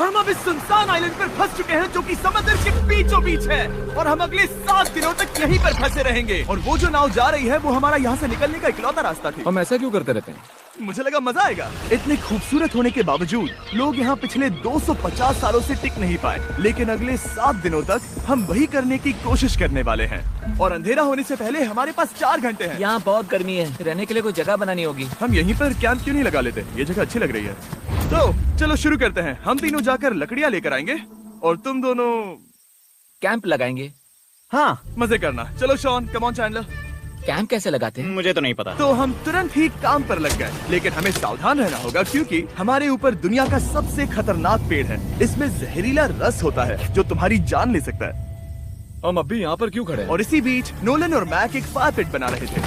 हम अब इस सुनसान आइलैंड पर फंस चुके हैं जो कि समंदर के बीचों बीच है और हम अगले 7 दिनों तक यहीं पर फंसे रहेंगे। और वो जो नाव जा रही है वो हमारा यहाँ से निकलने का इकलौता रास्ता थी। हम ऐसा क्यों करते रहते हैं? मुझे लगा मजा आएगा। इतने खूबसूरत होने के बावजूद लोग यहाँ पिछले 250 सालों से टिक नहीं पाए, लेकिन अगले 7 दिनों तक हम वही करने की कोशिश करने वाले हैं। और अंधेरा होने से पहले हमारे पास 4 घंटे हैं। यहाँ बहुत गर्मी है, रहने के लिए कोई जगह बनानी होगी। हम यहीं पर कैंप क्यों नहीं लगा लेते? ये जगह अच्छी लग रही है। तो चलो शुरू करते हैं। हम तीनों जाकर लकड़ियाँ लेकर आएंगे और तुम दोनों कैंप लगाएंगे। हाँ, मजे करना। चलो Shawn, come on Chandler. Camp कैसे लगाते हैं? मुझे तो नहीं पता। तो हम तुरंत ही काम पर लग गए, लेकिन हमें सावधान रहना होगा क्योंकि हमारे ऊपर दुनिया का सबसे खतरनाक पेड़ है। इसमें जहरीला रस होता है जो तुम्हारी जान ले सकता है। हम अभी यहाँ पर क्यों खड़े हैं? और इसी बीच नोलन और मैक एक फायर पिट बना रहे थे।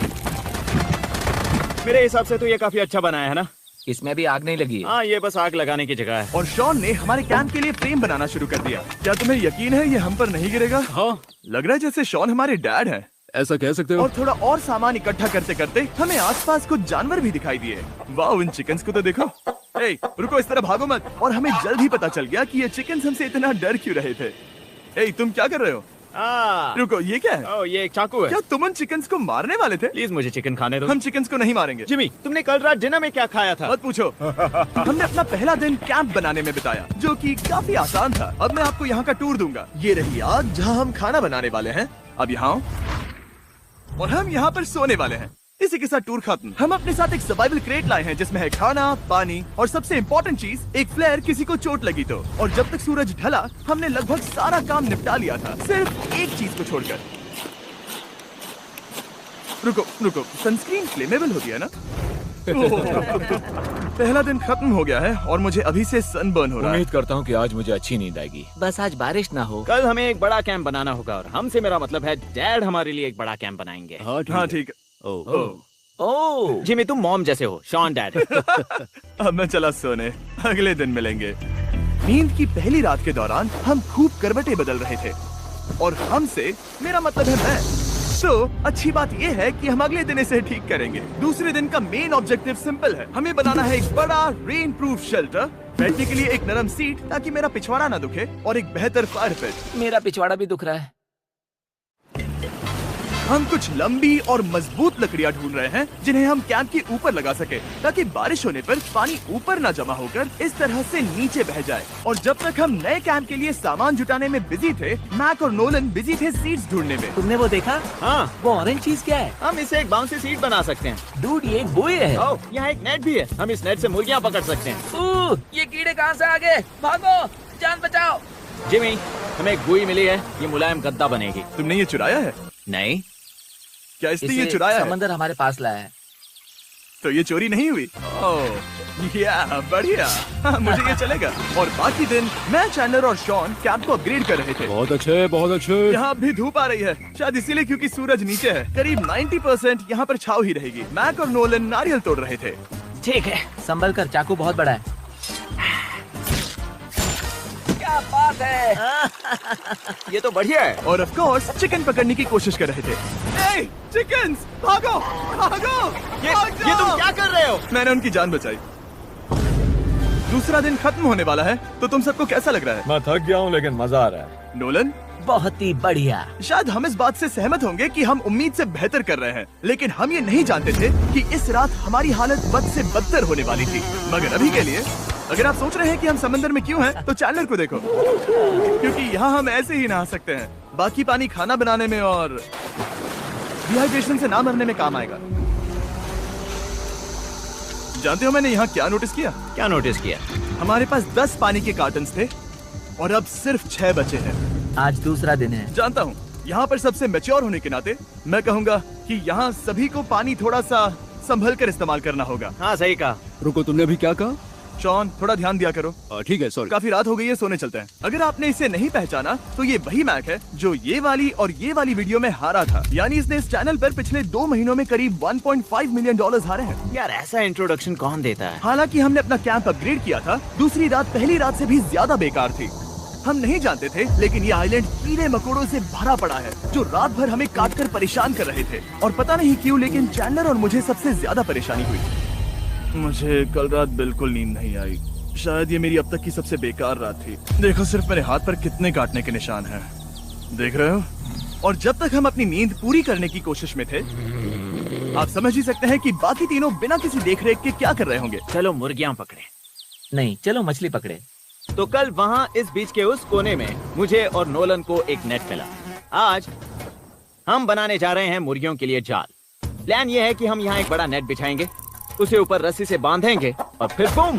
मेरे हिसाब से तो ये काफी अच्छा बनाया है ना? इसमें भी आग नहीं लगी है। हाँ, ये बस आग लगाने की जगह है। और शॉन ने हमारे कैंप के लिए फ्रेम बनाना शुरू कर दिया। क्या तुम्हें यकीन है ये हम पर नहीं गिरेगा? हाँ, लग रहा है जैसे शॉन हमारे डैड हैं। ऐसा कह सकते हो? और थोड़ा और सामान इकट्ठा करते करते हमें आसपास कुछ जानवर भी दिखाई दिए। वाह, इन चिकन्स को तो देखो। ए, रुको, इस तरह भागो मत। और हमें जल्द ही पता चल गया कि ये चिकन्स हमसे इतना डर क्यों रहे थे। ए, तुम क्या कर रहे हो? रुको, ये क्या है? ओ, ये एक चाकू है। क्या तुम उन चिकन्स को मारने वाले थे? प्लीज मुझे चिकन खाने दो। हम चिकन्स को नहीं मारेंगे। जिमी, तुमने कल रात डिनर में क्या खाया था? मत पूछो। हमने अपना पहला दिन कैंप बनाने में बिताया, जो कि काफी आसान था। अब मैं आपको यहाँ का टूर दूंगा। ये रही आग जहाँ हम खाना बनाने वाले हैं। अब यहाँ और हम यहाँ पर सोने वाले हैं। इसी के साथ टूर खत्म। हम अपने साथ एक सर्वाइवल क्रेट लाए हैं जिसमें है खाना, पानी और सबसे इम्पोर्टेंट चीज, एक फ्लेयर किसी को चोट लगी तो। और जब तक सूरज ढला हमने लगभग सारा काम निपटा लिया था, सिर्फ एक चीज को छोड़कर। रुको, सनस्क्रीन फ्लेमेबल होती है ना? पहला दिन खत्म हो गया है और मुझे अभी से सनबर्न हो रहा है। उम्मीद करता हूँ कि आज मुझे अच्छी नींद आएगी। बस आज बारिश ना हो। कल हमें एक बड़ा कैंप बनाना होगा और हमसे मेरा मतलब है डैड हमारे लिए एक बड़ा कैंप बनाएंगे। हाँ ठीक है। ओह, जिमी, तुम मॉम जैसे हो। Shawn dad. अब मैं चला सोने, अगले दिन मिलेंगे। नींद की पहली रात के दौरान हम खूब करवटें बदल रहे थे और हमसे मेरा मतलब है मैं। तो अच्छी बात यह है कि हम अगले दिन इसे ठीक करेंगे। दूसरे दिन का मेन ऑब्जेक्टिव सिंपल है। हमें बनाना है एक बड़ा रेन प्रूफ शेल्टर, बैठने के लिए एक नरम सीट ताकि मेरा पिछवाड़ा ना दुखे और एक बेहतर फायर पिट। मेरा पिछवाड़ा भी दुख रहा है। हम कुछ लंबी और मजबूत लकड़ियां ढूंढ रहे हैं जिन्हें हम कैंप के ऊपर लगा सके ताकि बारिश होने पर पानी ऊपर ना जमा होकर इस तरह से नीचे बह जाए। और जब तक हम नए कैंप के लिए सामान जुटाने में बिजी थे, मैक और नोलन बिजी थे सीड्स ढूंढने में। तुमने वो देखा? हाँ, वो ऑरेंज चीज क्या है? हम इसे एक बाउंसी सीट बना सकते हैं। डूड, ये एक बुए है। ओह, यहाँ एक नेट भी है। हम इस नेट से मुर्गियाँ पकड़ सकते हैं। ये कीड़े कहाँ से आ गए? भागो, जान बचाओ। जिमी, हमें एक बुई मिली है। ये मुलायम गद्दा बनेगी। तुमने ये चुराया है? नहीं, क्या इसने ये इसे चुराया है? समंदर हमारे पास लाया है। तो ये चोरी नहीं हुई? ओह, या बढ़िया। मुझे ये चलेगा। और बाकी दिन मैं, चैंडलर और शॉन कैंप को अपग्रेड कर रहे थे। बहुत अच्छे, बहुत अच्छे। यहाँ भी धूप आ रही है, शायद इसीलिए क्योंकि सूरज नीचे है। करीब 90% यहाँ पर छाव ही रहेगी। मैक और नोलन नारियल तोड़ रहे थे। ठीक है, संभल कर, चाकू बहुत बड़ा है। क्या बात है। ये तो बढ़िया है। और ऑफ कोर्स चिकन पकड़ने की कोशिश कर रहे थे। ए, चिकन्स, भागो, भागो, ये तुम क्या कर रहे हो? मैंने उनकी जान बचाई। दूसरा दिन खत्म होने वाला है, तो तुम सबको कैसा लग रहा है? मैं थक गया हूँ लेकिन मजा आ रहा है। नोलन, बहुत ही बढ़िया। शायद हम इस बात से सहमत होंगे कि हम उम्मीद से बेहतर कर रहे हैं, लेकिन हम ये नहीं जानते थे कि इस रात हमारी हालत बद से बदतर होने वाली थी। मगर अभी के लिए, अगर आप सोच रहे हैं कि हम समंदर में क्यों हैं, तो चैंडलर को देखो, क्योंकि यहाँ हम ऐसे ही नहा सकते हैं। बाकी पानी खाना बनाने में और डिहाइड्रेशन से ना मरने में काम आएगा। जानते हो मैंने यहाँ क्या नोटिस किया? क्या नोटिस किया? हमारे पास 10 पानी के कार्टन्स थे और अब सिर्फ 6 बचे हैं। आज दूसरा दिन है। जानता हूँ, यहाँ पर सबसे मैच्योर होने के नाते मैं कहूँगा कि यहाँ सभी को पानी थोड़ा सा संभल कर इस्तेमाल करना होगा। हाँ, सही कहा। रुको, तुमने अभी क्या कहा? शॉन, थोड़ा ध्यान दिया करो। ठीक है, सॉरी। काफी रात हो गई है, सोने चलते हैं। अगर आपने इसे नहीं पहचाना तो ये वही मैक है जो ये वाली और ये वाली वीडियो में हारा था। यानी इसने इस चैनल पर पिछले 2 महीनों में करीब $1.5 मिलियन हारे हैं। यार, ऐसा इंट्रोडक्शन कौन देता है? हालांकि हमने अपना कैंप अपग्रेड किया था, दूसरी रात पहली रात से भी ज्यादा बेकार थी। हम नहीं जानते थे, लेकिन ये आइलैंड कीड़े मकोड़ों से भरा पड़ा है जो रात भर हमें काट कर परेशान कर रहे थे। और पता नहीं क्यों, लेकिन चैंडलर और मुझे सबसे ज्यादा परेशानी हुई। मुझे कल रात बिल्कुल नींद नहीं आई। शायद ये मेरी अब तक की सबसे बेकार रात थी। देखो सिर्फ मेरे हाथ पर कितने काटने के निशान हैं। देख रहे हो? और जब तक हम अपनी नींद पूरी करने की कोशिश में थे, आप समझ ही सकते हैं कि बाकी तीनों बिना किसी देखरेख के क्या कर रहे होंगे। चलो मुर्गियां पकड़े। नहीं, चलो मछली पकड़े। तो कल वहाँ इस बीच के उस कोने में मुझे और नोलन को एक नेट मिला। आज हम बनाने जा रहे हैं मुर्गियों के लिए जाल। प्लान ये है कि हम यहाँ एक बड़ा नेट बिछाएंगे, उसे ऊपर रस्सी से बांधेंगे और फिर बूम,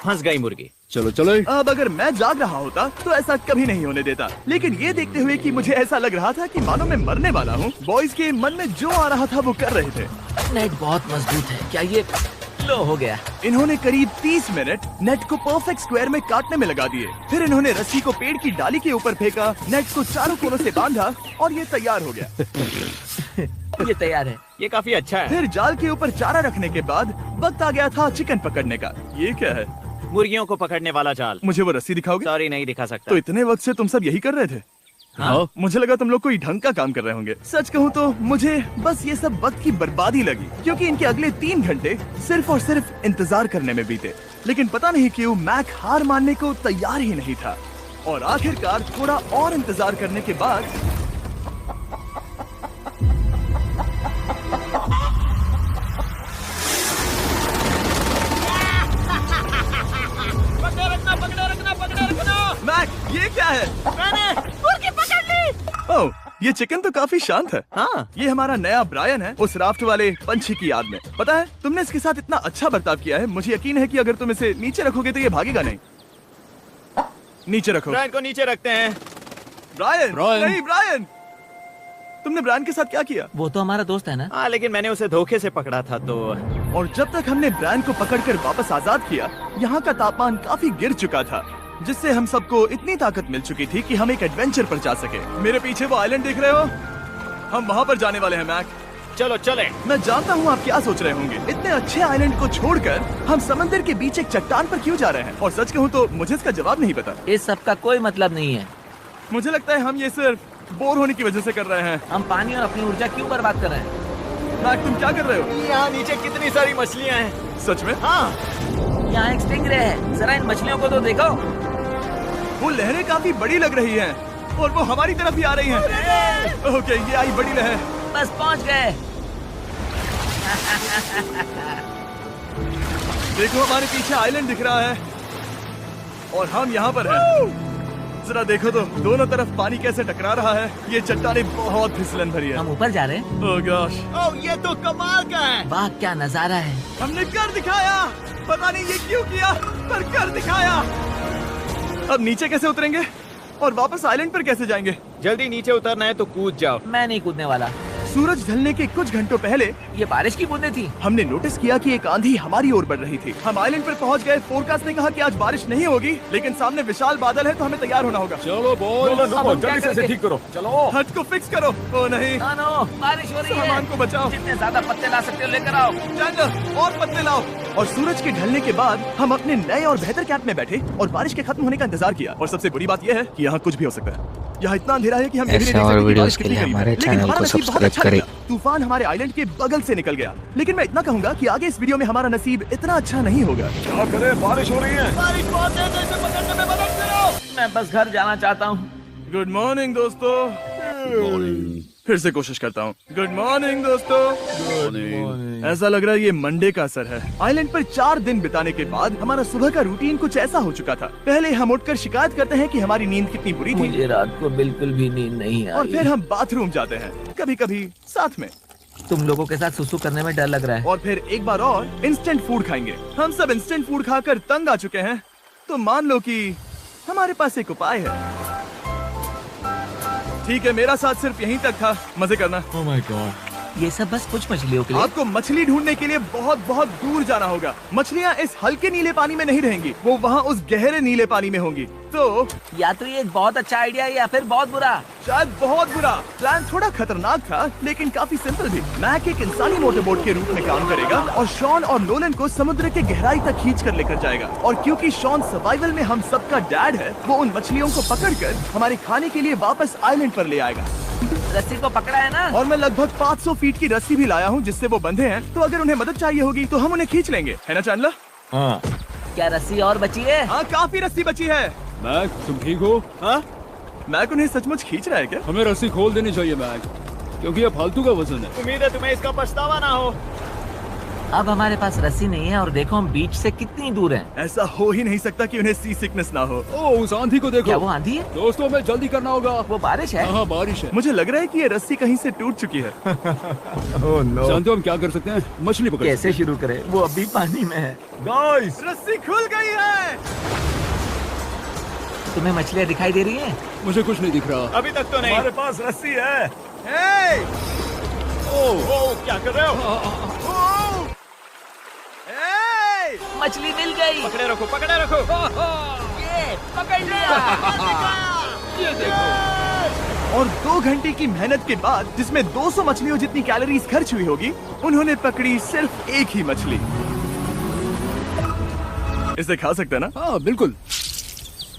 फंस गई मुर्गी। चलो चलो। अब अगर मैं जाग रहा होता तो ऐसा कभी नहीं होने देता, लेकिन ये देखते हुए कि मुझे ऐसा लग रहा था कि मानो मैं मरने वाला हूँ, बॉयज के मन में जो आ रहा था वो कर रहे थे। नेट बहुत मजबूत है। क्या ये लो हो गया? इन्होंने करीब 30 मिनट नेट को परफेक्ट स्क्वायर में काटने में लगा दिए। फिर इन्होंने रस्सी को पेड़ की डाली के ऊपर फेंका, नेट को चारों कोनों से बांधा और ये तैयार हो गया। ये तैयार है। ये काफी अच्छा है। फिर जाल के ऊपर चारा रखने के बाद वक्त आ गया था चिकन पकड़ने का। ये क्या है? मुर्गियों को पकड़ने वाला जाल। मुझे वो रस्सी दिखाओगे? सॉरी, नहीं दिखा सकता। तो इतने वक्त से तुम सब यही कर रहे थे? हाँ? मुझे लगा तुम लोग कोई ढंग का काम कर रहे होंगे। सच कहूँ तो मुझे बस ये सब वक्त की बर्बादी लगी, क्योंकि इनके अगले 3 घंटे सिर्फ और सिर्फ इंतजार करने में बीते। लेकिन पता नहीं क्यों मैक हार मानने को तैयार ही नहीं था, और आखिरकार थोड़ा और इंतजार करने के बाद मैक, ये क्या है? मैंने मुर्गी पकड़ ली। ओह, ये चिकन तो काफी शांत है। हाँ, ये हमारा नया ब्रायन है, उस राफ्ट वाले पंछी की याद में। पता है, तुमने इसके साथ इतना अच्छा बर्ताव किया है, मुझे यकीन है कि अगर तुम इसे नीचे रखोगे तो ये भागेगा नहीं। नीचे रखो। ब्रायन को नीचे रखते हैं। Brian, Brian. नहीं ब्रायन। तुमने ब्रायन के साथ क्या किया? वो तो हमारा दोस्त है ना। हाँ, लेकिन मैंने उसे धोखे से पकड़ा था तो। और जब तक हमने ब्रायन को पकड़कर वापस आजाद किया, यहाँ का तापमान काफी गिर चुका था, जिससे हम सबको इतनी ताकत मिल चुकी थी कि हम एक एडवेंचर पर जा सके। मेरे पीछे वो आइलैंड देख रहे हो? हम वहाँ पर जाने वाले हैं मैक। चलो चले। मैं जानता हूँ आप क्या सोच रहे होंगे, इतने अच्छे आइलैंड को छोड़कर हम समंदर के बीच एक चट्टान पर क्यों जा रहे हैं? और सच कहूँ तो मुझे इसका जवाब नहीं पता। इस सब का कोई मतलब नहीं है। मुझे लगता है हम ये सिर्फ बोर होने की वजह से कर रहे हैं। हम पानी और अपनी ऊर्जा क्यों बर्बाद कर रहे हैं? मैक, तुम क्या कर रहे हो? यहाँ नीचे कितनी सारी मछलियाँ हैं। सच में? हाँ, यहाँ एक स्टिंगरे है, जरा इन मछलियों को तो देखो। वो लहरें काफी बड़ी लग रही हैं और वो हमारी तरफ ही आ रही हैं। ओके, ये आई बड़ी लहर। बस पहुँच गए। देखो, हमारे पीछे आइलैंड दिख रहा है और हम यहाँ पर हैं। जरा देखो तो, दोनों तरफ पानी कैसे टकरा रहा है। ये चट्टानें बहुत फिसलन भरी है। हम ऊपर जा रहे हैं। ओह गॉश, ओह, ये तो कमाल का है। वाह, क्या नजारा है। हमने कर दिखाया। पता नहीं ये क्यों किया, पर कर दिखाया। अब नीचे कैसे उतरेंगे और वापस आइलैंड पर कैसे जाएंगे? जल्दी नीचे उतरना है तो कूद जाओ। मैं नहीं कूदने वाला। सूरज ढलने के कुछ घंटों पहले ये बारिश की बूंदें थी। हमने नोटिस किया कि एक आंधी हमारी ओर बढ़ रही थी। हम आइलैंड पर पहुंच गए। फोरकास्ट ने कहा कि आज बारिश नहीं होगी, लेकिन सामने विशाल बादल है तो हमें तैयार होना होगा। चलो बॉय, अब हम क्या जल्दी से इसे करेंगे? ठीक करो। चलो। हट को फिक्स करो। ओ नहीं, नो, बारिश हो रही है। सामान को बचाओ। जितने ज्यादा पत्ते ला सकते हो लेकर आओ। चैंडलर, और पत्ते लाओ। और सूरज के ढलने के बाद हम अपने नए और बेहतर कैंप में बैठे और बारिश के खत्म होने का इंतजार किया। और सबसे बुरी बात यह है कि यहाँ कुछ भी हो सकता है। यहाँ इतना अंधेरा है कि हम ये भी नहीं ऐसे देख और सकते कि वीडियोस बारिश के कितनी लिए करीब है। हमारे लेकिन चैनल हमारा को नसीब बहुत सब्सक्राइब अच्छा करें। निकला। तूफान हमारे आइलैंड के बगल से निकल गया, लेकिन मैं इतना कहूंगा कि आगे इस वीडियो में हमारा नसीब इतना अच्छा नहीं होगा। क्या करें, बारिश हो रही है। बारिश बहुत तेज है, इसे पकड़ने में मदद करो। मैं बस घर जाना चाहता हूँ। गुड मॉर्निंग दोस्तों। फिर से कोशिश करता हूँ। गुड मॉर्निंग दोस्तों। ऐसा लग रहा है ये मंडे का असर है। आइलैंड पर 4 दिन बिताने के बाद हमारा सुबह का रूटीन कुछ ऐसा हो चुका था। पहले हम उठकर शिकायत करते हैं कि हमारी नींद कितनी बुरी थी, मुझे रात को बिल्कुल भी नींद नहीं और आई। फिर हम बाथरूम जाते हैं, कभी कभी साथ में, तुम लोगों के साथ सुसु करने में डर लग रहा है। और फिर एक बार और इंस्टेंट फूड खाएंगे। हम सब इंस्टेंट फूड खाकर तंग आ चुके हैं, तो मान लो कि हमारे पास एक उपाय है। ठीक है, मेरा साथ सिर्फ यहीं तक था। मजे करना। Oh my God. ये सब बस कुछ मछलियों के लिए। आपको मछली ढूंढने के लिए बहुत बहुत दूर जाना होगा। मछलियाँ इस हल्के नीले पानी में नहीं रहेंगी, वो वहाँ उस गहरे नीले पानी में होंगी। तो या तो ये एक बहुत अच्छा आइडिया है या फिर बहुत बुरा। शायद बहुत बुरा। प्लान थोड़ा खतरनाक था, लेकिन काफी सिंपल भी। मैक एक इंसानी मोटरबोट के रूप में काम करेगा और शॉन और नोलन को समुद्र के गहराई तक खींच कर लेकर जाएगा। और क्योंकि शॉन सर्वाइवल में हम सबका डैड है, वो उन मछलियों को पकड़कर हमारे खाने के लिए वापस आइलैंड पर ले आएगा। रस्सी को पकड़ा है ना? और मैं लगभग 500 फीट की रस्सी भी लाया हूँ जिससे वो बंधे हैं, तो अगर उन्हें मदद चाहिए होगी तो हम उन्हें खींच लेंगे, है ना चैंडलर? हाँ। क्या रस्सी और बची है? हाँ काफी रस्सी बची है। मैक, तुम ठीक हो? हाँ मैक उन्हें सचमुच खींच रहा है क्या? हमें रस्सी खोल देनी चाहिए मैक, क्योंकि ये फालतू का वजन है। उम्मीद है तुम्हें इसका पछतावा ना हो। अब हमारे पास रस्सी नहीं है और देखो हम बीच से कितनी दूर हैं। ऐसा हो ही नहीं सकता कि उन्हें सी सिकनेस ना हो। ओह, उस आंधी को देखो। क्या वो आंधी है? दोस्तों, हमें जल्दी करना होगा। वो बारिश है? हाँ, बारिश है। मुझे लग रहा है कि ये रस्सी कहीं से टूट चुकी है। जानते हो हम क्या कर सकते हैं? मछली पकड़ सकते कैसे शुरू करें? वो अभी पानी में है। गाइस, रस्सी खुल गई है। तुम्हें मछलियाँ दिखाई दे रही हैं? मुझे कुछ नहीं दिख रहा। अभी तक तो नहीं। हमारे पास रस्सी है। हे! ओह, क्या कर रहे हो? हे! मछली मिल गई। पकड़े रखो, पकड़े रखो। ये पकड़ लिया। ये देखो। और 2 घंटे की मेहनत के बाद, जिसमें 200 मछलियों जितनी कैलोरीज खर्च हुई होगी, उन्होंने पकड़ी सिर्फ एक ही मछली। इसे खा सकते हैं ना? हाँ बिल्कुल।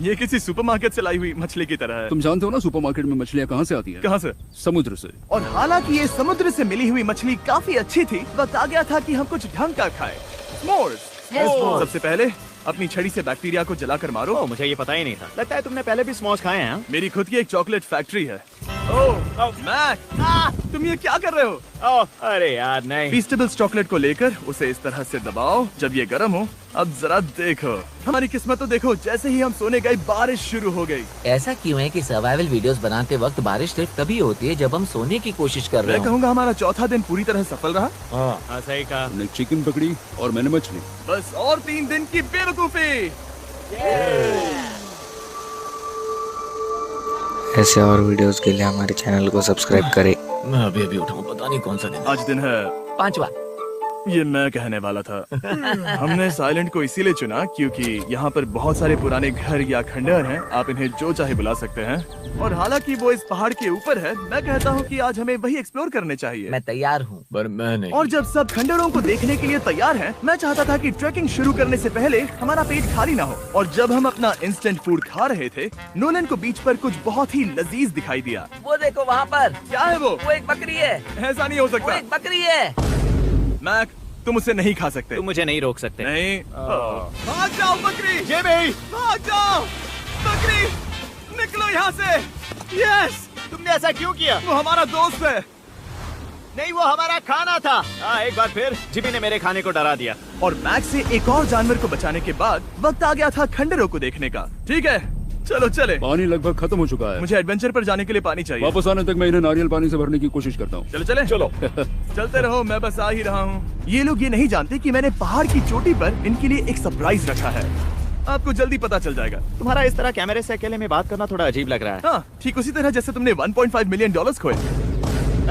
ये किसी सुपरमार्केट से लाई हुई मछली की तरह है। तुम जानते हो ना सुपरमार्केट में मछलियाँ कहाँ से आती है? कहाँ से? समुद्र से। और हालांकि ये समुद्र से मिली हुई मछली काफी अच्छी थी, वक्त आ गया था कि हम कुछ ढंग का खाएं। S'mores। सबसे पहले अपनी छड़ी से बैक्टीरिया को जलाकर मारो। ओह, मुझे ये पता ही नहीं था। लगता है तुमने पहले भी स्मोस खाए हैं। हाँ? मेरी खुद की एक चॉकलेट फैक्ट्री है। ओह मैक, तुम ये क्या कर रहे हो? ओह, अरे यार नहीं। फीस्टेबल्स चॉकलेट को लेकर उसे इस तरह से दबाओ जब ये गर्म हो। अब जरा देखो, हमारी किस्मत तो देखो, जैसे ही हम सोने गए बारिश शुरू हो गई। ऐसा क्यों है कि सर्वाइवल वीडियोस बनाते वक्त बारिश सिर्फ तभी होती है जब हम सोने की कोशिश कर रहे मैं हो? कहूँगा हमारा चौथा दिन पूरी तरह सफल रहा। हाँ, सही कहा। हमने चिकन पकड़ी और मैंने मछली। बस और 3 दिन की बेवकूफी। ऐसे और वीडियोस के लिए हमारे चैनल को सब्सक्राइब करें। मैं अभी उठाऊं, पता नहीं कौन सा दिन। आज दिन है 5वां। ये मैं कहने वाला था। हमने साइलेंट को इसीलिए चुना क्योंकि यहाँ पर बहुत सारे पुराने घर या खंडहर हैं। आप इन्हें जो चाहे बुला सकते हैं। और हालांकि वो इस पहाड़ के ऊपर है, मैं कहता हूँ कि आज हमें वही एक्सप्लोर करने चाहिए। मैं तैयार हूँ। पर मैं नहीं। और जब सब खंडहरों को देखने के लिए तैयार हैं, मैं चाहता था कि ट्रैकिंग शुरू करने से पहले हमारा पेट खाली ना हो। और जब हम अपना इंस्टेंट फूड खा रहे थे, नोलन को बीच पर कुछ बहुत ही लजीज दिखाई दिया। वो देखो वहाँ पर। क्या है वो? वो एक बकरी है। ऐसा नहीं हो वो सकता। एक बकरी है। मैक, तुम उसे नहीं खा सकते। तुम मुझे नहीं रोक सकते। नहीं। भाग जाओ बकरी। ये भी। भाग जाओ बकरी, निकलो यहाँ से। यस, तुमने ऐसा क्यों किया? वो हमारा दोस्त है। नहीं, वो हमारा खाना था। एक बार फिर जिमी ने मेरे खाने को डरा दिया। और मैक से एक और जानवर को बचाने के बाद वक्त आ गया था खंडहरों को देखने का। ठीक है, चलो चले। पानी लगभग खत्म हो चुका है। मुझे एडवेंचर पर जाने के लिए पानी चाहिए। वापस आने तक मैं इन्हें नारियल पानी से भरने की कोशिश करता हूँ। चलो चले। चलो। चलते रहो, मैं बस आ ही रहा हूँ। ये लोग ये नहीं जानते कि मैंने पहाड़ की चोटी पर इनके लिए एक सरप्राइज रखा है। आपको जल्दी पता चल जाएगा। तुम्हारा इस तरह कैमरे से अकेले में बात करना थोड़ा अजीब लग रहा है। हाँ, ठीक उसी तरह जैसे तुमने $1.5 मिलियन खोए।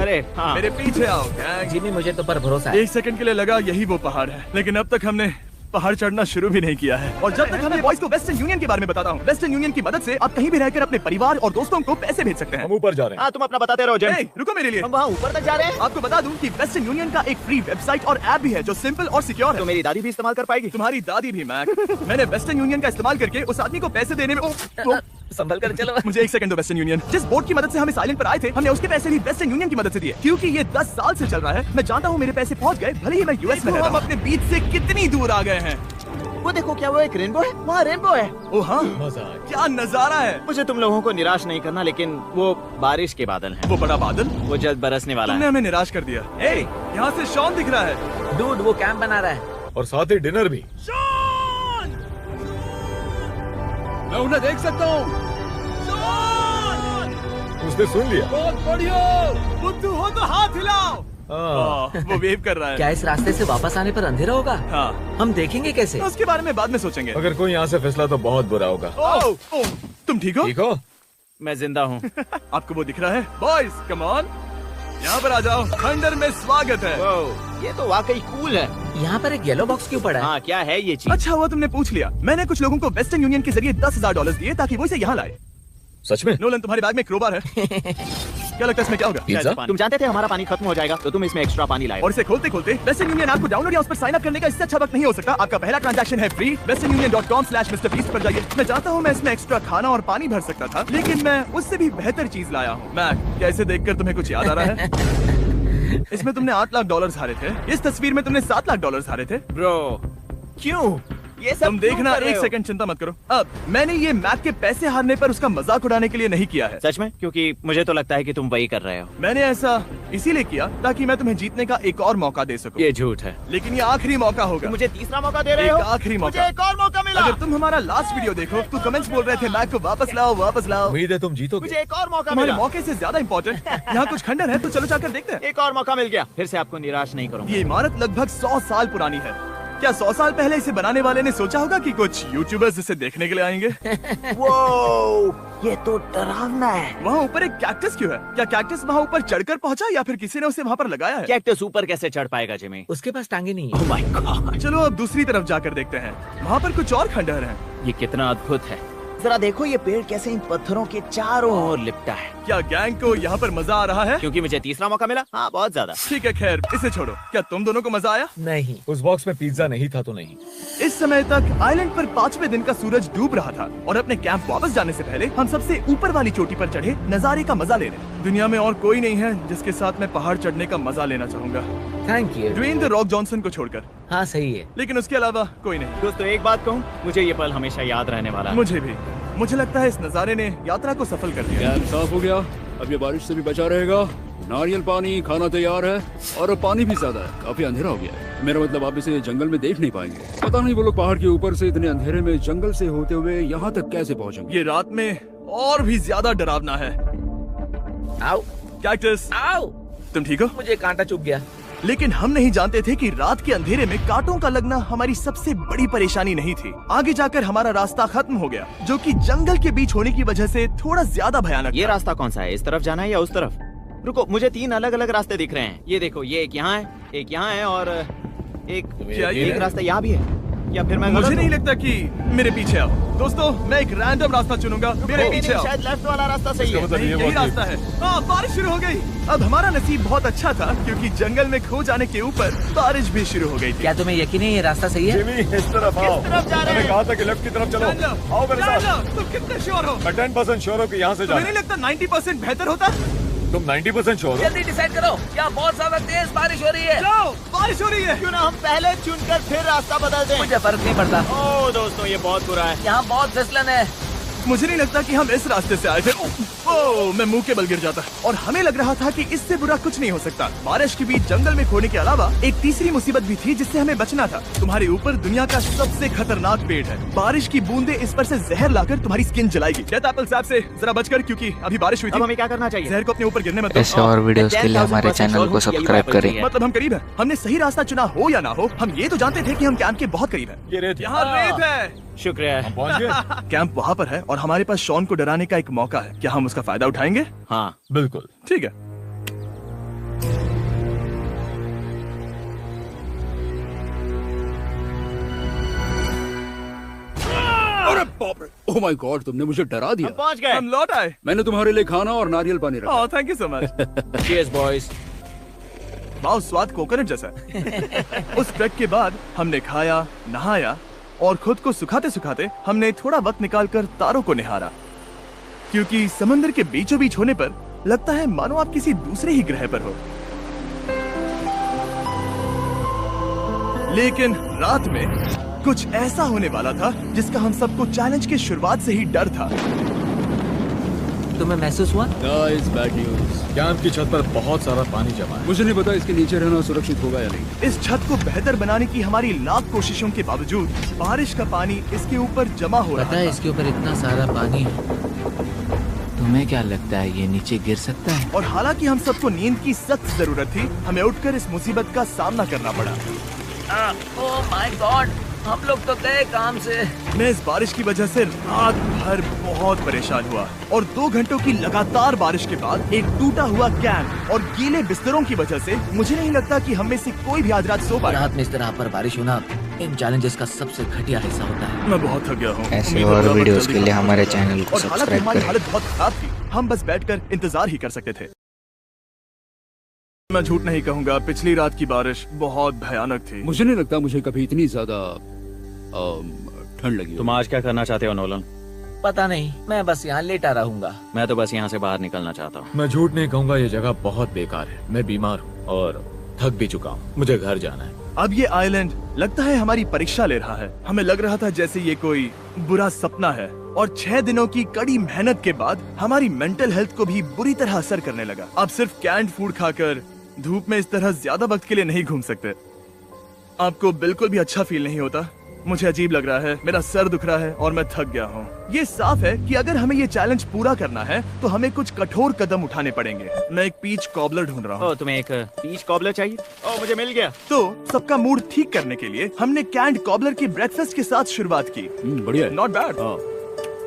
अरे हाँ। मेरे पीछे आओ गैंग। जिमी, मुझे तो पर भरोसा है। 1 सेकंड के लिए लगा यही वो पहाड़ है, लेकिन अब तक हमने पहाड़ चढ़ना शुरू भी नहीं किया है। और जब तक हमें बॉयज को वेस्टर्न यूनियन के बारे में बताता हूँ। वेस्टर्न यूनियन की मदद से आप कहीं भी रहकर अपने परिवार और दोस्तों को पैसे भेज सकते हैं। हम ऊपर जा रहे हैं। हाँ, तुम अपना बताते रहो जेम। Hey, रुको मेरे लिए। हम वहाँ ऊपर तक जा रहे हैं। आपको बता दूं कि वेस्टर्न यूनियन का एक फ्री वेबसाइट और ऐप भी है जो सिंपल और सिक्योर तो है। मेरी दादी भी इस्तेमाल कर पाएगी। तुम्हारी दादी भी मैक। मैंने वेस्टर्न यूनियन का इस्तेमाल करके उस आदमी को पैसे देने में संभल कर चलो। मुझे 1 सेकंड दो। वेस्टर्न यूनियन जिस बोट की मदद से हमें साइलेंट पर आए थे, हमने उसके पैसे भी वेस्टर्न यूनियन की मदद से दिए, क्योंकि ये 10 साल से चल रहा है। मैं जानता हूँ मेरे पैसे पहुँच गए, भले ही मैं यूएस में रहता हूं। हम अपने बीच से कितनी दूर आ गए हैं। वो देखो, क्या वो एक रेनबो है? वहाँ रेनबो है। ओ हाँ, क्या नजारा है। मुझे तुम लोगों को निराश नहीं करना, लेकिन वो बारिश के बादल हैं। वो बड़ा बादल, वो जल्द बरसने वाला तुमने है। हमें निराश कर दिया। ए, यहाँ से शॉन दिख रहा है। डूड, वो कैंप बना रहा है। और साथ ही डिनर भी। शॉन! मैं उन्हें देख सकता हूँ। शॉन! उसने सुन लिया। बहुत बढ़िया। बुद्धू हो तो हाथ हिलाओ। वो वेव कर रहा है। क्या इस रास्ते से वापस आने पर अंधेरा होगा? हाँ, हम देखेंगे कैसे? उसके बारे में बाद में सोचेंगे। अगर कोई यहाँ से फिसला तो बहुत बुरा होगा। ओह, तुम ठीक हो? ठीक हो? मैं जिंदा हूँ। आपको वो दिख रहा है? बॉयज कम ऑन, यहाँ पर आ जाओ। खंडर में स्वागत है। ये तो वाकई कूल है। यहाँ पर एक येलो बॉक्स क्यों पड़ा है? हाँ, क्या है ये चीज? अच्छा हुआ तुमने पूछ लिया। मैंने कुछ लोगों को वेस्टर्न यूनियन के जरिए $10,000 दिए ताकि वो इसे यहाँ लाए। सच में? नोलन, तुम्हारे बैग में क्रोबार है। क्या लगता है इसमें क्या होगा? पिज्जा? तुम जानते थे हमारा पानी खत्म हो जाएगा, तो तुम इसमें एक्स्ट्रा पानी लाए। और इसे खोलते खोलते वेस्टर्न यूनियन आपको डाउनलोड या उस पर साइन अप करने का इससे अच्छा वक्त नहीं हो सकता। आपका पहला ट्रांजैक्शन है फ्री। westernunion.com/MrBeast पर जाइए। मैं चाहता हूँ मैं इसमें एक्स्ट्रा खाना और पानी भर सकता था, लेकिन मैं उससे भी बेहतर चीज लाया हूँ। मैक, क्या इसे देखकर तुम्हें कुछ याद आ रहा है? इसमें तुमने $8 लाख हारे थे। इस तस्वीर में तुमने $7 लाख हारे थे। ब्रो, क्यों? ये सब तुम देखना, क्यों कर रहे एक हो? सेकंड चिंता मत करो। अब मैंने ये मैक के पैसे हारने पर उसका मजाक उड़ाने के लिए नहीं किया है। सच में? क्योंकि मुझे तो लगता है कि तुम वही कर रहे हो। मैंने ऐसा इसीलिए किया ताकि मैं तुम्हें जीतने का एक और मौका दे सकूं। ये झूठ है। लेकिन ये आखिरी मौका होगा। तुम मुझे तीसरा मौका दे रहे एक हो? आखिरी मुझे मौका। एक और मौका मिला। अगर तुम हमारा लास्ट वीडियो देखो तो कमेंट्स बोल रहे थे मैक को वापस लाओ, वापस लाओ। उम्मीद है तुम जीतोगे। मुझे एक और मौका तुम्हारे मिला। मौके से ज्यादा इम्पोर्टेंट यहाँ कुछ खंडन है, तो चलो जाकर देखते हैं। एक और मौका मिल गया। फिर से आपको निराश नहीं करूंगा। ये इमारत लगभग 100 साल पुरानी है। क्या 100 साल पहले इसे बनाने वाले ने सोचा होगा कि कुछ यूट्यूबर्स इसे देखने के लिए आएंगे? वो ये तो डरावना है। वहाँ ऊपर एक कैक्टस क्यों है? क्या कैक्टस वहाँ ऊपर चढ़कर पहुँचा या फिर किसी ने उसे वहाँ पर लगाया है? कैक्टस ऊपर कैसे चढ़ पाएगा जिमी? उसके पास टांगे नहीं है। ओह माय गॉड, चलो अब दूसरी तरफ जाकर देखते हैं। वहाँ पर कुछ और खंडहर हैं। ये कितना अद्भुत है। जरा देखो ये पेड़ कैसे इन पत्थरों के चारों ओर लिपटा है। क्या गैंग को यहाँ पर मजा आ रहा है? क्योंकि मुझे तीसरा मौका मिला। हाँ, बहुत ज्यादा। ठीक है, खैर इसे छोड़ो। क्या तुम दोनों को मजा आया? नहीं। उस बॉक्स में पिज्जा नहीं था तो नहीं। इस समय तक आइलैंड पर 5वें दिन का सूरज डूब रहा था और अपने कैंप वापस जाने से पहले हम सबसे ऊपर वाली चोटी पर चढ़े नजारे का मजा ले रहे। दुनिया में और कोई नहीं है जिसके साथ मैं पहाड़ चढ़ने का मजा लेना चाहूंगा, thank you. Dwayne the Rock Johnson को छोड़कर। हाँ सही है। लेकिन उसके अलावा कोई नहीं। दोस्तों एक बात कहूँ, मुझे ये पल हमेशा याद रहने वाला है। मुझे भी। मुझे लगता है इस नजारे ने यात्रा को सफल कर दिया। कैंप साफ हो गया, अब ये बारिश से भी बचा रहेगा। नारियल पानी, खाना तैयार है और पानी भी ज्यादा है। काफी अंधेरा हो गया है। मेरा मतलब आप इसे जंगल में देख नहीं पाएंगे। पता नहीं वो लोग पहाड़ के ऊपर से इतने अंधेरे में जंगल से होते हुए यहाँ तक कैसे पहुँचेंगे। ये रात में और भी ज्यादा डरावना है। आओ कैक्टस, आओ। तुम ठीक हो? मुझे कांटा चुभ गया। लेकिन हम नहीं जानते थे कि रात के अंधेरे में कांटों का लगना हमारी सबसे बड़ी परेशानी नहीं थी। आगे जाकर हमारा रास्ता खत्म हो गया, जो कि जंगल के बीच होने की वजह से थोड़ा ज्यादा भयानक ये था। रास्ता कौन सा है? इस तरफ जाना है या उस तरफ? रुको, मुझे 3 अलग अलग रास्ते दिख रहे हैं। ये देखो, ये एक यहाँ है, एक यहाँ है और क्या ये एक रास्ता यहाँ भी है। या फिर मैं मुझे गलत नहीं हूँ? लगता कि मेरे पीछे आओ। दोस्तों, मैं एक रैंडम रास्ता चुनूंगा। मेरे नहीं, पीछे नहीं, आओ। शायद लेफ्ट वाला रास्ता सही है। नहीं, यही रास्ता है। हाँ, बारिश शुरू हो गई। अब हमारा नसीब बहुत अच्छा था क्योंकि जंगल में खो जाने के ऊपर बारिश भी शुरू हो गई थी। क्या तुम्हें यकीन है ये रास्ता सही है? जिमी, इस तरफ आओ। किस तरफ जा रहे मैंने हैं? कहा था कि लेफ्ट की तरफ चलो। जान लो, आओ मेरे जान साथ। लो, तुम कितने श्योर हो? मैं 10% श्योर हूँ कि यहाँ से तुम्हें जाना। नहीं लगता 90% बेहतर होता? तुम 90% श्योर हो? जल्दी डिसाइड करो। क्या बहुत ज्यादा तेज बारिश हो रही है? जाओ, बारिश हो रही है। क्यों ना हम पहले चुनकर फिर रास्ता बदल दें? मुझे फर्क नहीं पड़ता। ओह दोस्तों, ये बहुत बुरा है। यहाँ बहुत फिसलन है। मुझे नहीं लगता कि हम इस रास्ते से आए थे। ओह, मैं मुंह के बल गिर जाता और हमें लग रहा था कि इससे बुरा कुछ नहीं हो सकता। बारिश के बीच जंगल में खोने के अलावा एक तीसरी मुसीबत भी थी जिससे हमें बचना था। तुम्हारे ऊपर दुनिया का सबसे खतरनाक पेड़ है। बारिश की बूंदें इस पर से जहर लाकर तुम्हारी स्किन जलाएगी। डेथ एप्पल सैप से जरा बचकर, क्योंकि अभी बारिश हुई अब थी। हमें क्या करना चाहिए? जहर को अपने ऊपर गिरने मत दो। ऐसे और वीडियोस के लिए हमारे चैनल को सब्सक्राइब करें। मतलब हम करीब है। हमने सही रास्ता चुना हो या ना हो, हम ये तो जानते थे कि हम कैंप के बहुत करीब है। ये रेत है। यहाँ रेत है। शुक्रिया। हम पहुँच गए। कैंप वहाँ पर है और हमारे पास शॉन को डराने का एक मौका है। क्या हम उसका फायदा उठाएंगे? हाँ, बिल्कुल। ठीक है। अरे बाप रे, ओह माय गॉड, तुमने मुझे डरा हम दिया। पहुंच गए। हम लौट आए। मैंने तुम्हारे लिए खाना और नारियल पानी रखा। Oh, thank you so much. Cheers boys. वाह, स्वाद कोकोनट जैसा है। उस ट्रैक के बाद हमने खाया, नहाया और खुद को सुखाते सुखाते हमने थोड़ा वक्त निकालकर तारों को निहारा, क्योंकि समंदर के बीचों बीच होने पर लगता है मानो आप किसी दूसरे ही ग्रह पर हो। लेकिन रात में कुछ ऐसा होने वाला था जिसका हम सबको चैलेंज के शुरुआत से ही डर था। तुम्हें महसूस हुआ? Guys, bad news. कैंप की छत पर बहुत सारा पानी जमा है। मुझे नहीं पता इसके नीचे रहना सुरक्षित होगा या नहीं। इस छत को बेहतर बनाने की हमारी लाख कोशिशों के बावजूद बारिश का पानी इसके ऊपर जमा हो रहा पता है था। इसके ऊपर इतना सारा पानी है। तुम्हें क्या लगता है ये नीचे गिर सकता है? और हालांकि हम सबको नींद की सख्त जरूरत थी, हमें उठकर इस मुसीबत का सामना करना पड़ा। ओह माय गॉड, हम लोग तो गए काम से। मैं इस बारिश की वजह से रात भर बहुत परेशान हुआ और 2 घंटों की लगातार बारिश के बाद एक टूटा हुआ कैंप और गीले बिस्तरों की वजह से मुझे नहीं लगता कि हम में से कोई भी आज रात सो पाएगा। रात में इस तरह पर बारिश होना इन चैलेंजेस का सबसे घटिया हिस्सा होता है। मैं बहुत थक गया हूँ। ऐसे उम्मीद और है आप वीडियोस जल्दी के लिए खत्म हमारे करें। चैनल को और हालांकि सब्सक्राइब हमारी करें। हालत बहुत खराब थी, हम बस बैठकर इंतजार ही कर सकते थे। मैं झूठ नहीं कहूँगा, पिछली रात की बारिश बहुत भयानक थी। मुझे नहीं लगता मुझे कभी इतनी ज्यादा ठंड लगी हो। तुम आज क्या करना चाहते हो नोलन? पता नहीं, मैं बस यहाँ लेटा रहूंगा। मैं तो बस यहाँ से बाहर निकलना चाहता हूँ। मैं झूठ नहीं कहूँगा, ये जगह बहुत बेकार है। मैं बीमार हूँ और थक भी चुका हूँ, मुझे घर जाना है। अब ये आइलैंड लगता है हमारी परीक्षा ले रहा है। हमें लग रहा था जैसे ये कोई बुरा सपना है, और 6 दिनों की कड़ी मेहनत के बाद हमारी मेंटल हेल्थ को भी बुरी तरह असर करने लगा। अब सिर्फ कैंड फूड खाकर धूप में इस तरह ज्यादा वक्त के लिए नहीं घूम सकते। आपको बिल्कुल भी अच्छा फील नहीं होता? मुझे अजीब लग रहा है, मेरा सर दुख रहा है और मैं थक गया हूँ। ये साफ है कि अगर हमें ये चैलेंज पूरा करना है तो हमें कुछ कठोर कदम उठाने पड़ेंगे। मैं एक पीच कॉबलर ढूंढ रहा हूँ। ओ, तुम्हें एक पीच कॉबलर चाहिए? ओ, मुझे मिल गया। तो सबका मूड ठीक करने के लिए हमने कैंड कॉबलर की ब्रेकफास्ट के साथ शुरुआत की। बढ़िया है। नॉट बैड,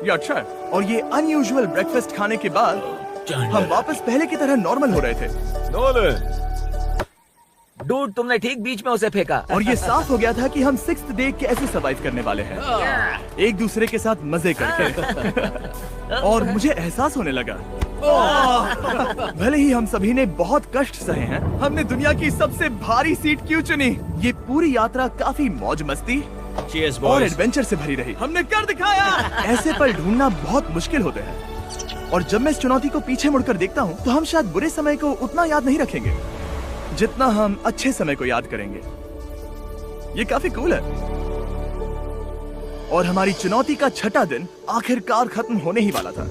ये अच्छा है। और ये अनयूजुअल ब्रेकफास्ट खाने के बाद हम वापस पहले की तरह नॉर्मल हो रहे थे। नोलन, डूड, तुमने ठीक बीच में उसे फेंका। और ये साफ हो गया था कि हम 6th डे कैसे सरवाइव करने वाले हैं, एक दूसरे के साथ मजे करके। और मुझे एहसास होने लगा, भले ही हम सभी ने बहुत कष्ट सहे हैं, हमने दुनिया की सबसे भारी सीट क्यों चुनी। ये पूरी यात्रा काफी मौज मस्ती Cheers, और boys. एडवेंचर से भरी रही। हमने कर दिखाया। ऐसे पल ढूंढना बहुत मुश्किल होते हैं, और जब मैं इस चुनौती को पीछे मुड़कर देखता हूँ तो हम शायद बुरे समय को उतना याद नहीं रखेंगे जितना हम अच्छे समय को याद करेंगे। ये काफी कूल है। और हमारी चुनौती का 6ठा दिन आखिरकार खत्म होने ही वाला था।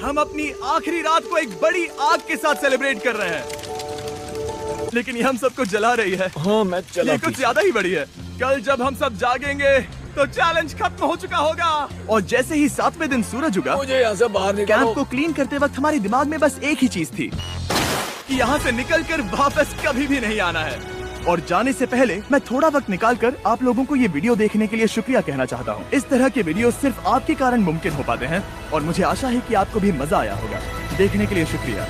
हम अपनी आखिरी रात को एक बड़ी आग के साथ सेलिब्रेट कर रहे हैं, लेकिन ये हम सबको जला रही है। हाँ मैं चला। ये कुछ ज्यादा ही बड़ी है। कल जब हम सब जागेंगे तो चैलेंज खत्म हो चुका होगा। और जैसे ही 7वें दिन सूरज उगा, मुझे यहाँ से बाहर कैंप निकालो। को क्लीन करते वक्त हमारे दिमाग में बस एक ही चीज थी कि यहाँ से निकलकर वापस कभी भी नहीं आना है। और जाने से पहले मैं थोड़ा वक्त निकालकर आप लोगों को ये वीडियो देखने के लिए शुक्रिया कहना चाहता हूँ। इस तरह के वीडियो सिर्फ आपके कारण मुमकिन हो पाते हैं, और मुझे आशा है कि आपको भी मजा आया होगा। देखने के लिए शुक्रिया।